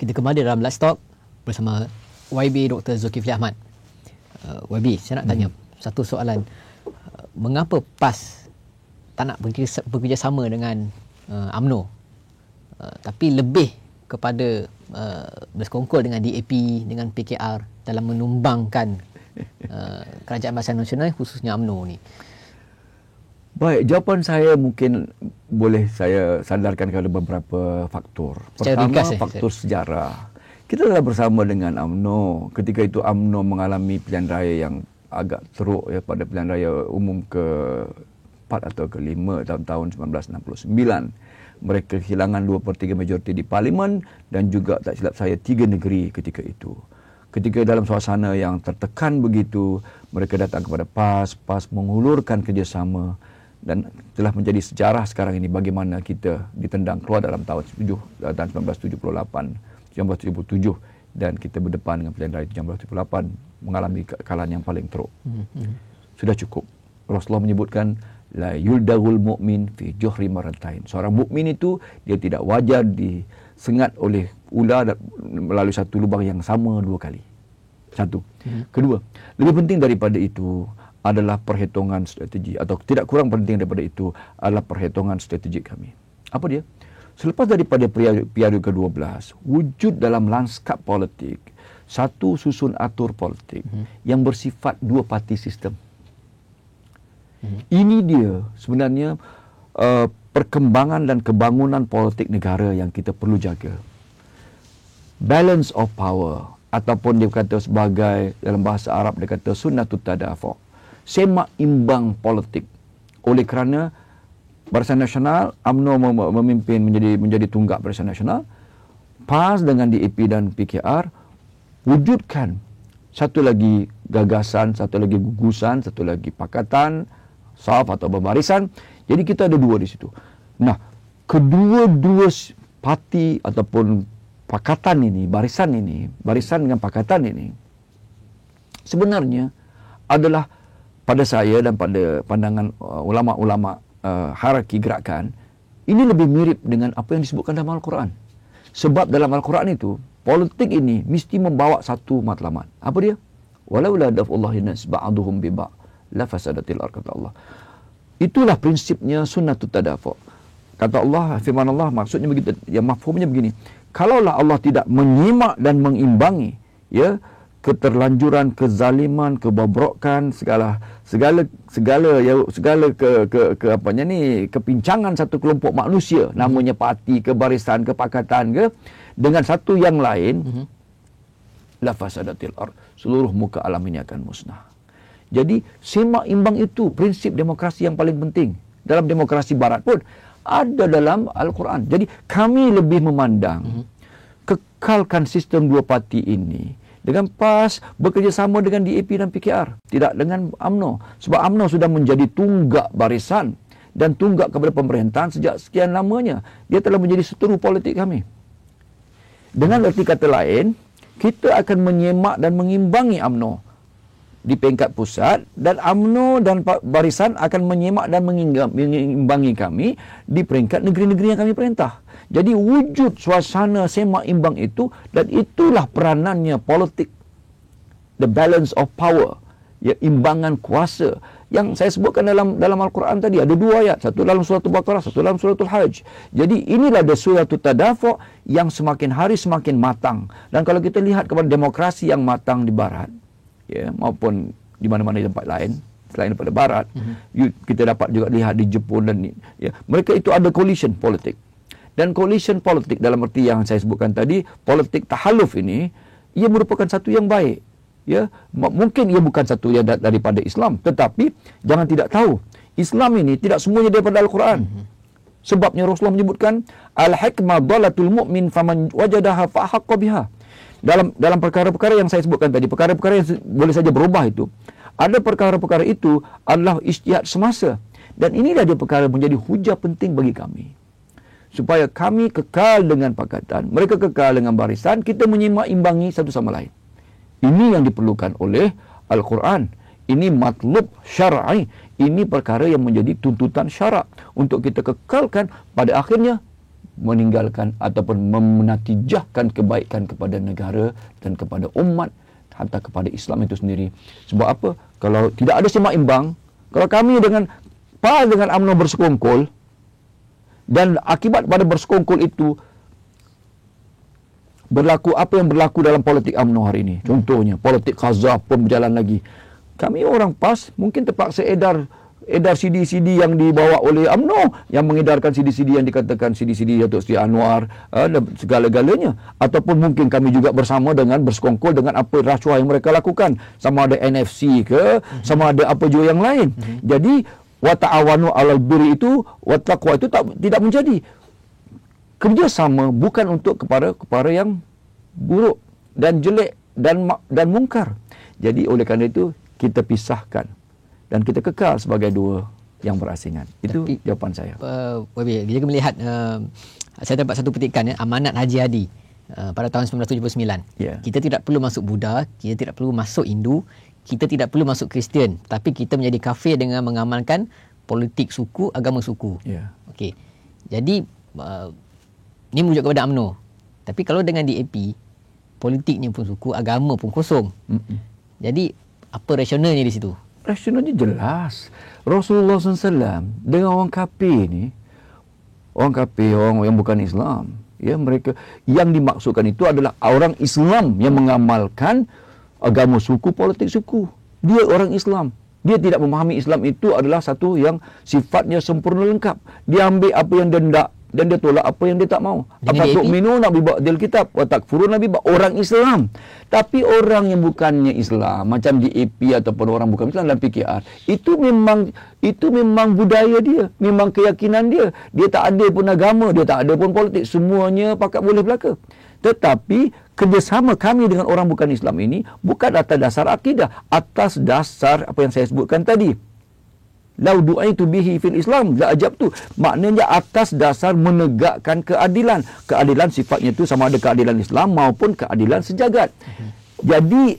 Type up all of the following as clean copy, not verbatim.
Kita kembali dalam Let's Talk bersama YB Dr. Zulkifli Ahmad. YB, saya nak tanya satu soalan. Mengapa PAS tak nak bekerjasama dengan UMNO, tapi lebih kepada bersekongkol dengan DAP, dengan PKR dalam menumbangkan Kerajaan Barisan Nasional, khususnya UMNO ni? Baik, jawapan saya mungkin boleh saya sandarkan kepada beberapa faktor. Pertama, faktor sejarah. Kita telah bersama dengan UMNO. Ketika itu UMNO mengalami pilihan raya yang agak teruk pada pilihan raya umum ke-4 atau ke-5 dalam tahun 1969. Mereka kehilangan 2/3 majoriti di Parlimen dan juga tak silap saya 3 negeri ketika itu. Ketika dalam suasana yang tertekan begitu, mereka datang kepada PAS. PAS mengulurkan kerjasama dan telah menjadi sejarah sekarang ini bagaimana kita ditendang keluar dalam tahun 1978, 1977 dan kita berdepan dengan pilihan raya 1978 mengalami kekalahan yang paling teruk. Sudah cukup. Rasulullah menyebutkan la yuldagul mu'min fi juhri maratain. Seorang mukmin itu dia tidak wajar disengat oleh ular melalui satu lubang yang sama 2 kali. Satu. Kedua, lebih penting daripada itu adalah perhitungan strategi, atau tidak kurang penting daripada itu adalah perhitungan strategi kami. Apa dia? Selepas daripada periode ke-12, wujud dalam lanskap politik satu susun atur politik yang bersifat 2 parti sistem. Ini dia sebenarnya perkembangan dan kebangunan politik negara yang kita perlu jaga. Balance of power, ataupun dia kata sebagai dalam bahasa Arab dia kata sunnatut tadafu'. Semak imbang politik. Oleh kerana Barisan Nasional, UMNO memimpin menjadi tunggak Barisan Nasional, PAS dengan DAP dan PKR wujudkan satu lagi gagasan, satu lagi gugusan, satu lagi pakatan, saf atau berbarisan. Jadi kita ada 2 di situ. Nah, kedua-dua parti ataupun pakatan ini, barisan dengan pakatan ini sebenarnya adalah pada saya dan pada pandangan ulama-ulama hierarki gerakan, ini lebih mirip dengan apa yang disebutkan dalam Al-Quran. Sebab dalam Al-Quran itu, politik ini mesti membawa satu matlamat. Apa dia? Walaula daf'ullahi nas ba'duhum bi ba' la fasadatil ardh, kata Allah. Itulah prinsipnya sunnatut tadafu'. Kata Allah, firman Allah maksudnya begitu, yang mafhumnya begini. Kalaulah Allah tidak menyimak dan mengimbangi keterlanjuran, kezaliman, kebobrokan, segala kepincangan satu kelompok manusia, namanya parti, kebarisan, kepakatan dengan satu yang lain, la fasadatil ardh, seluruh muka alam ini akan musnah. Jadi semak imbang itu prinsip demokrasi yang paling penting. Dalam demokrasi barat pun ada dalam Al-Quran. Jadi kami lebih memandang kekalkan sistem 2 parti ini dengan PAS bekerjasama dengan DAP dan PKR, tidak dengan UMNO. Sebab UMNO sudah menjadi tunggak barisan dan tunggak kepada pemerintahan sejak sekian lamanya. Dia telah menjadi seteru politik kami. Dengan erti kata lain, kita akan menyemak dan mengimbangi UMNO di peringkat pusat, dan UMNO dan barisan akan menyemak dan mengimbangi kami di peringkat negeri-negeri yang kami perintah. Jadi wujud suasana semak imbang itu, dan itulah peranannya politik. The balance of power, imbangan kuasa. Yang saya sebutkan dalam Al-Quran tadi, ada 2 ayat. Satu dalam surah Al-Baqarah, satu dalam surah Al-Hajj. Jadi inilah ada surah Tadafu' yang semakin hari semakin matang. Dan kalau kita lihat kepada demokrasi yang matang di Barat, maupun di mana-mana di tempat lain, selain daripada Barat, kita dapat juga lihat di Jepun dan mereka itu ada coalition politik. Dan coalition politik dalam erti yang saya sebutkan tadi, politik tahaluf ini, ia merupakan satu yang baik. Mungkin ia bukan satu yang daripada Islam, tetapi jangan tidak tahu, Islam ini tidak semuanya daripada Al-Quran. Sebabnya Rasulullah menyebutkan al-hikmah dhalatul mu'min faman wajadaha fahaqqa biha. Dalam perkara-perkara yang saya sebutkan tadi, perkara-perkara yang boleh saja berubah itu, ada perkara-perkara itu adalah ijtihad semasa. Dan inilah dia perkara menjadi hujah penting bagi kami. Supaya kami kekal dengan pakatan, mereka kekal dengan barisan, kita menyimak imbangi satu sama lain. Ini yang diperlukan oleh Al-Quran. Ini matlub syar'i. Ini perkara yang menjadi tuntutan syarak untuk kita kekalkan pada akhirnya meninggalkan ataupun menatijahkan kebaikan kepada negara dan kepada umat, hatta kepada Islam itu sendiri. Sebab apa? Kalau tidak ada semak imbang, kalau kami dengan PAS dengan UMNO bersekongkol, dan akibat pada bersekongkol itu berlaku apa yang berlaku dalam politik UMNO hari ini. Contohnya, politik Gaza pun berjalan lagi. Kami orang PAS mungkin terpaksa edar CD-CD yang dibawa oleh UMNO, yang mengedarkan CD-CD yang dikatakan CD-CD Datuk Seri Anwar, segala-galanya. Ataupun mungkin kami juga bersama dengan bersekongkol dengan apa rasuah yang mereka lakukan. Sama ada NFC ke, sama ada apa juga yang lain. Jadi, wa ta'awanu 'alal birri itu, wa taqwa itu tidak menjadi. Kerjasama bukan untuk kepada yang buruk dan jelek dan mungkar. Jadi oleh kerana itu kita pisahkan dan kita kekal sebagai dua yang berasingan. Itu jawapan saya. YB, dia melihat saya dapat satu petikan amanat Haji Hadi pada tahun 1979. Yeah. Kita tidak perlu masuk Buddha, kita tidak perlu masuk Hindu, kita tidak perlu masuk Kristian, tapi kita menjadi kafir dengan mengamalkan politik suku, agama suku. Yeah. Okey. Jadi ini merujuk kepada UMNO. Tapi kalau dengan DAP, politiknya pun suku, agama pun kosong. Jadi, apa rasionalnya di situ? Rasionalnya jelas. Rasulullah SAW dengan orang kafir ni, orang kafir, orang yang bukan Islam, ya, mereka yang dimaksudkan itu adalah orang Islam yang mengamalkan agama suku, politik suku. Dia orang Islam. Dia tidak memahami Islam itu adalah satu yang sifatnya sempurna lengkap. Dia ambil apa yang dia hendak dan dia tolak apa yang dia tak mau. Apa tu'minuna bi ba'dil kitab wa takfuruna bi orang Islam. Tapi orang yang bukannya Islam, macam DAP ataupun orang bukan Islam dalam PKR, itu memang budaya dia, memang keyakinan dia. Dia tak ada pun agama, dia tak ada pun politik, semuanya pakat boleh belaka. Tetapi kerjasama kami dengan orang bukan Islam ini bukan atas dasar akidah, atas dasar apa yang saya sebutkan tadi. Lau du'aitu bihi fil Islam la ajabtu. Maknanya atas dasar menegakkan keadilan. Keadilan sifatnya itu sama ada keadilan Islam maupun keadilan sejagat. Jadi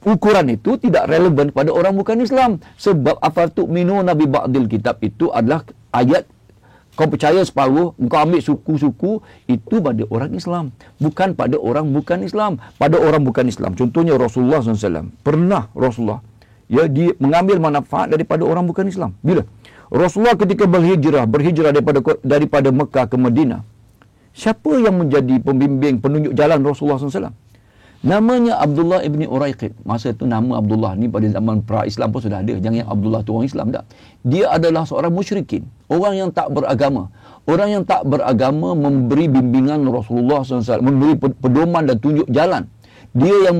ukuran itu tidak relevan pada orang bukan Islam. Sebab afartu'minuna bi ba'dil kitab itu adalah ayat kau percaya separuh, kau ambil suku-suku, itu pada orang Islam, bukan pada orang bukan Islam. Pada orang bukan Islam, contohnya Rasulullah SAW, pernah Rasulullah dia mengambil manfaat daripada orang bukan Islam. Bila? Rasulullah ketika berhijrah daripada Mekah ke Madinah, siapa yang menjadi pembimbing, penunjuk jalan Rasulullah SAW? Namanya Abdullah ibni Uraiqid. Masa itu nama Abdullah ni pada zaman pra-Islam pun sudah ada. Jangan Abdullah tu orang Islam tak. Dia adalah seorang musyrikin. Orang yang tak beragama. Orang yang tak beragama memberi bimbingan Rasulullah SAW. Memberi pedoman dan tunjuk jalan. Dia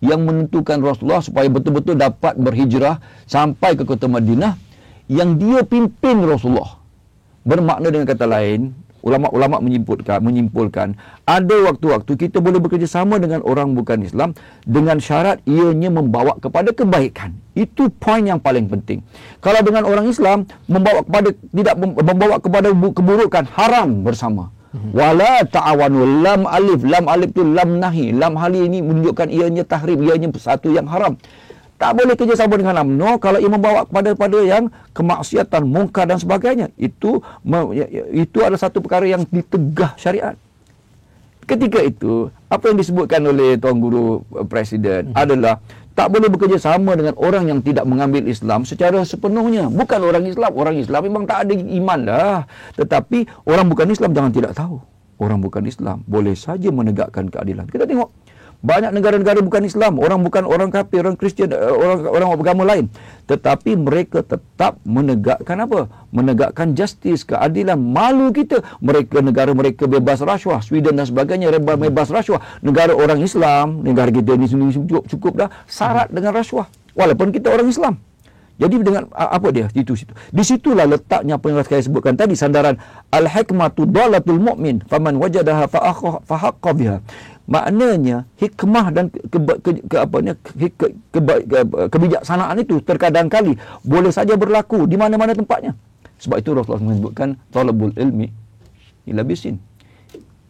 yang menentukan Rasulullah supaya betul-betul dapat berhijrah sampai ke kota Madinah. Yang dia pimpin Rasulullah. Bermakna dengan kata lain, ulama-ulama menyimpulkan ada waktu-waktu kita boleh bekerjasama dengan orang bukan Islam dengan syarat ianya membawa kepada kebaikan. Itu poin yang paling penting. Kalau dengan orang Islam tidak membawa kepada keburukan, haram bersama. Wala ta'awanu, lam alif tu lam nahi. Lam hali ini menunjukkan ianya tahrim, ianya satu yang haram. Tak boleh kerjasama dengan UMNO kalau ia membawa kepada yang kemaksiatan, mungkar dan sebagainya. Itu adalah satu perkara yang ditegah syariat. Ketika itu, apa yang disebutkan oleh Tuan Guru Presiden adalah tak boleh bekerjasama dengan orang yang tidak mengambil Islam secara sepenuhnya. Bukan orang Islam. Orang Islam memang tak ada iman lah. Tetapi orang bukan Islam jangan tidak tahu. Orang bukan Islam boleh saja menegakkan keadilan. Kita tengok banyak negara-negara bukan Islam, orang bukan orang kafir, orang Kristian, orang agama lain, tetapi mereka tetap menegakkan apa? Menegakkan justice, keadilan. Malu kita. Negara mereka bebas rasuah, Sweden dan sebagainya bebas rasuah. Negara orang Islam, negara kita ini cukup dah syarat dengan rasuah. Walaupun kita orang Islam. Jadi dengan apa dia? Di situlah letaknya apa yang saya sebutkan tadi, sandaran al-hikmatu dalatul mu'min faman wajadaha fa haqqa biha. Maknanya hikmah dan kebijaksanaan itu terkadang kali boleh saja berlaku di mana-mana tempatnya. Sebab itu Rasulullah menyebutkan talabul ilmi ila bisin.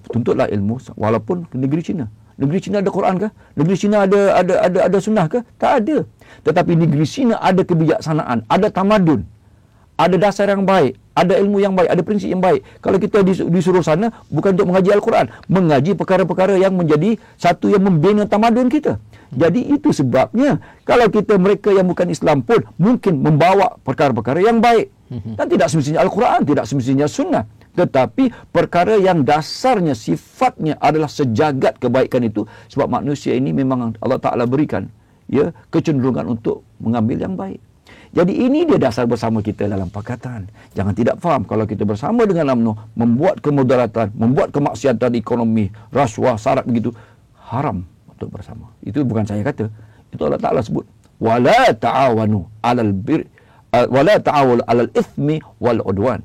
Tuntutlah ilmu walaupun ke negeri Cina. Negeri Cina ada Quran ke? Negeri Cina ada sunnah ke? Tak ada. Tetapi negeri Cina ada kebijaksanaan, ada tamadun, ada dasar yang baik, ada ilmu yang baik, ada prinsip yang baik. Kalau kita disuruh sana bukan untuk mengaji Al-Quran, mengaji perkara-perkara yang menjadi satu yang membina tamadun kita. Jadi itu sebabnya kalau kita mereka yang bukan Islam pun mungkin membawa perkara-perkara yang baik. Dan tidak semestinya Al-Quran, tidak semestinya sunnah. Tetapi perkara yang dasarnya, sifatnya adalah sejagat kebaikan itu. Sebab manusia ini memang Allah Ta'ala berikan ya kecenderungan untuk mengambil yang baik. Jadi ini dia dasar bersama kita dalam pakatan. Jangan tidak faham kalau kita bersama dengan UMNO membuat kemudaratan, membuat kemaksiatan ekonomi, rasuah, syarat begitu, haram untuk bersama. Itu bukan saya kata. Itu Allah Ta'ala sebut. Wala ta'awanu 'alal bir wala ta'awul 'alal itsmi wal 'udwan.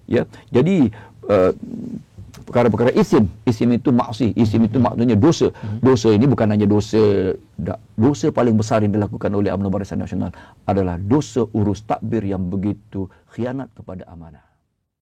Ya. Jadi perkara-perkara isim itu maksi, isim itu maknanya dosa. Dosa ini bukan hanya dosa paling besar yang dilakukan oleh UMNO Barisan Nasional adalah dosa urus takbir yang begitu khianat kepada amanah.